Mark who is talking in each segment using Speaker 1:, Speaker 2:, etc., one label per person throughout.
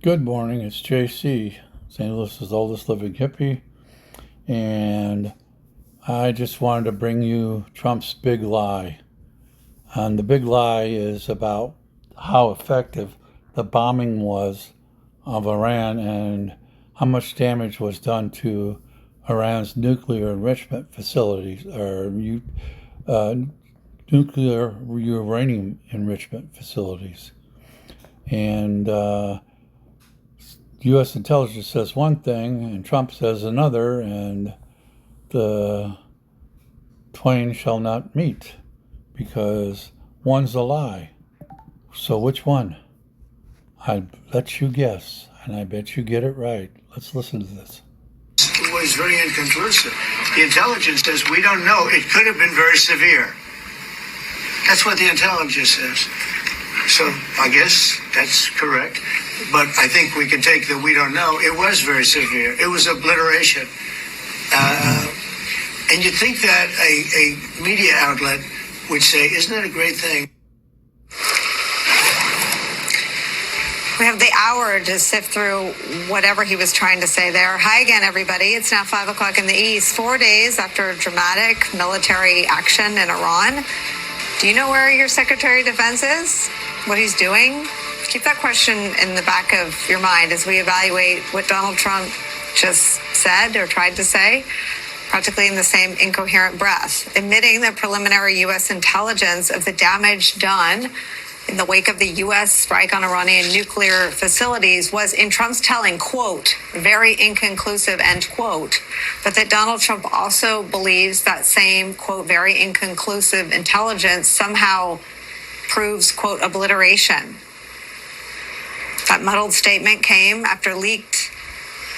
Speaker 1: Good morning, it's JC, St. Louis's oldest living hippie, and I just wanted to bring you Trump's big lie. And the big lie is about how effective the bombing was of Iran and how much damage was done to Iran's nuclear enrichment facilities, or uh, nuclear uranium enrichment facilities. And U.S. intelligence says one thing and Trump says another, and the twain shall not meet because one's a lie. So which one? I let you guess, and I bet you get it right. Let's listen to this.
Speaker 2: It was very inconclusive. The intelligence says we don't know. It could have been very severe. That's what the intelligence says. So I guess that's correct. But I think we can take that we don't know. It was very severe. It was obliteration. And you'd think that a media outlet would say, isn't that a great thing?
Speaker 3: We have the hour to sift through whatever he was trying to say there. Hi again, everybody. It's now 5 o'clock in the East, 4 days after dramatic military action in Iran. Do you know where your Secretary of Defense is? What he's doing? Keep that question in the back of your mind as we evaluate what Donald Trump just said or tried to say, practically in the same incoherent breath, admitting the preliminary U.S. intelligence of the damage done in the wake of the U.S. strike on Iranian nuclear facilities was, in Trump's telling, quote, very inconclusive, end quote, but that Donald Trump also believes that same, quote, very inconclusive intelligence somehow proves, quote, obliteration. That muddled statement came after leaked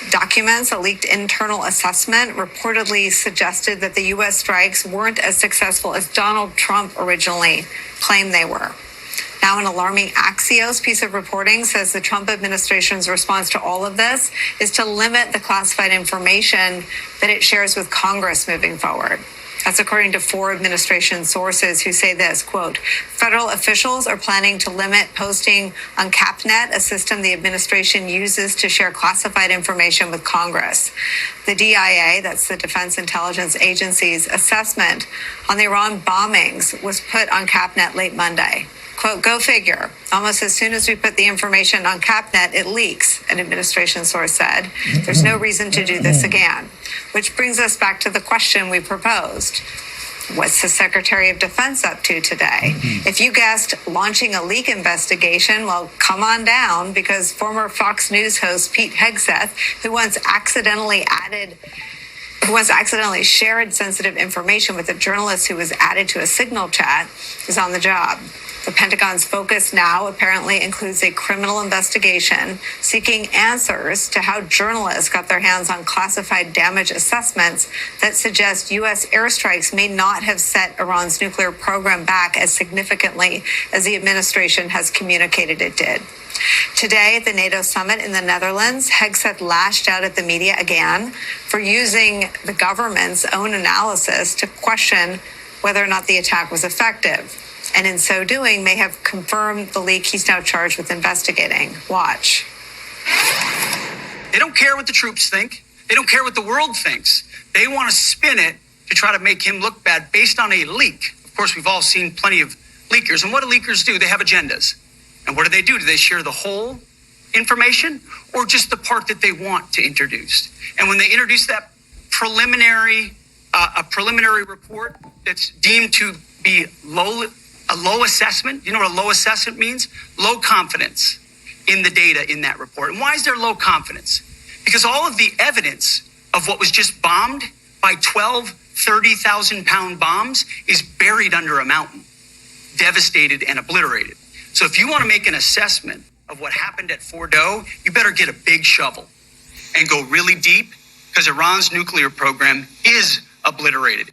Speaker 3: documents, a leaked internal assessment reportedly suggested that the U.S. strikes weren't as successful as Donald Trump originally claimed they were. Now, an alarming Axios piece of reporting says the Trump administration's response to all of this is to limit the classified information that it shares with Congress moving forward. That's according to 4 administration sources who say this, quote, federal officials are planning to limit posting on CapNet, a system the administration uses to share classified information with Congress. The DIA, that's the Defense Intelligence Agency's assessment on the Iran bombings was put on CapNet late Monday. Quote, go figure. Almost as soon as we put the information on CapNet, it leaks, an administration source said. There's no reason to do this again. Which brings us back to the question we proposed. What's the Secretary of Defense up to today? If you guessed launching a leak investigation, well, come on down, because former Fox News host Pete Hegseth, who once accidentally shared sensitive information with a journalist who was added to a Signal chat, is on the job. The Pentagon's focus now apparently includes a criminal investigation seeking answers to how journalists got their hands on classified damage assessments that suggest U.S. airstrikes may not have set Iran's nuclear program back as significantly as the administration has communicated it did. Today at the NATO summit in the Netherlands, Hegseth lashed out at the media again for using the government's own analysis to question whether or not the attack was effective, and in so doing may have confirmed the leak he's now charged with investigating. Watch.
Speaker 4: They don't care what the troops think. They don't care what the world thinks. They want to spin it to try to make him look bad based on a leak. Of course, we've all seen plenty of leakers. And what do leakers do? They have agendas. And what do? Do they share the whole information or just the part that they want to introduce? And when they introduce that preliminary report that's deemed to be a low assessment. You know what a low assessment means? Low confidence in the data in that report. And why is there low confidence? Because all of the evidence of what was just bombed by 12 30,000-pound bombs is buried under a mountain, devastated and obliterated. So if you want to make an assessment of what happened at Fordo, you better get a big shovel and go really deep, because Iran's nuclear program is obliterated.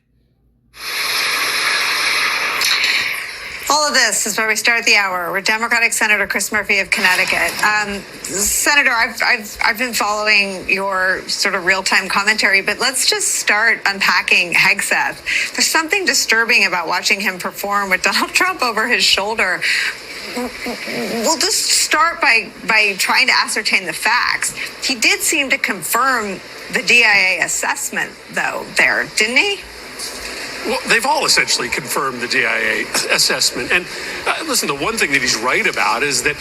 Speaker 3: All of this is where we start the hour. We're Democratic Senator Chris Murphy of Connecticut. Senator, I've been following your sort of real-time commentary, but let's just start unpacking Hegseth. There's something disturbing about watching him perform with Donald Trump over his shoulder. We'll just start by trying to ascertain the facts. He did seem to confirm the DIA assessment, though, there, didn't he?
Speaker 5: Well, they've all essentially confirmed the DIA assessment. And listen, the one thing that he's right about is that,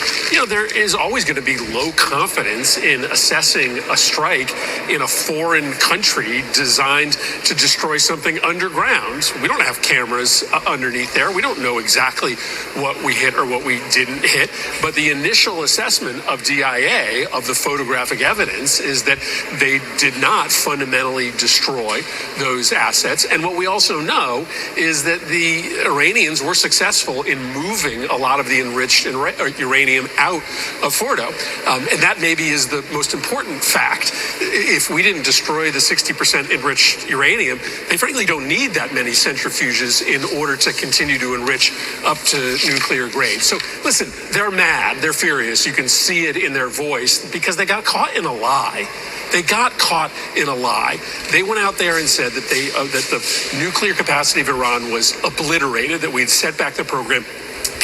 Speaker 5: there is always going to be low confidence in assessing a strike in a foreign country designed to destroy something underground. We don't have cameras underneath there. We don't know exactly what we hit or what we didn't hit. But the initial assessment of DIA, of the photographic evidence, is that they did not fundamentally destroy those assets. And what we also know is that the Iranians were successful in moving a lot of the enriched uranium out of Fordo. And that maybe is the most important fact. If we didn't destroy the 60% enriched uranium, they frankly don't need that many centrifuges in order to continue to enrich up to nuclear grade. So listen, they're mad, they're furious. You can see it in their voice because they got caught in a lie. They got caught in a lie. They went out there and said that that the nuclear capacity of Iran was obliterated, that we'd set back the program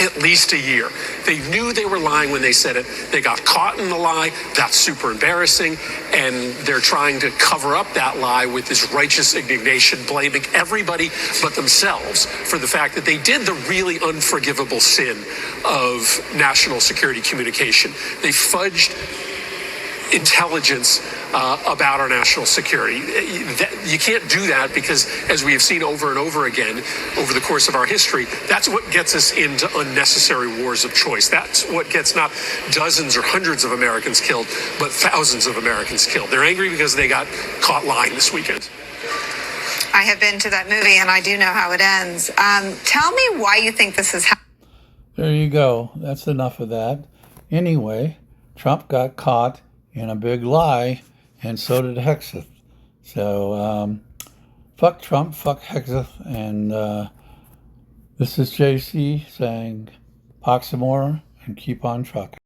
Speaker 5: at least a year. They knew they were lying when they said it. They got caught in the lie. That's super embarrassing. And they're trying to cover up that lie with this righteous indignation, blaming everybody but themselves for the fact that they did the really unforgivable sin of national security communication. They fudged intelligence about our national security. You can't do that because, as we have seen over and over again over the course of our history, that's what gets us into unnecessary wars of choice. That's what gets not dozens or hundreds of Americans killed, but thousands of Americans killed. They're angry because they got caught lying this weekend.
Speaker 3: I have been to that movie, and I do know how it ends. Tell me why you think this is happening.
Speaker 1: There you go. That's enough of that. Anyway, Trump got caught in a big lie, and so did Hexeth. So, fuck Trump, fuck Hexeth, and this is JC saying, Poxamore, and keep on trucking.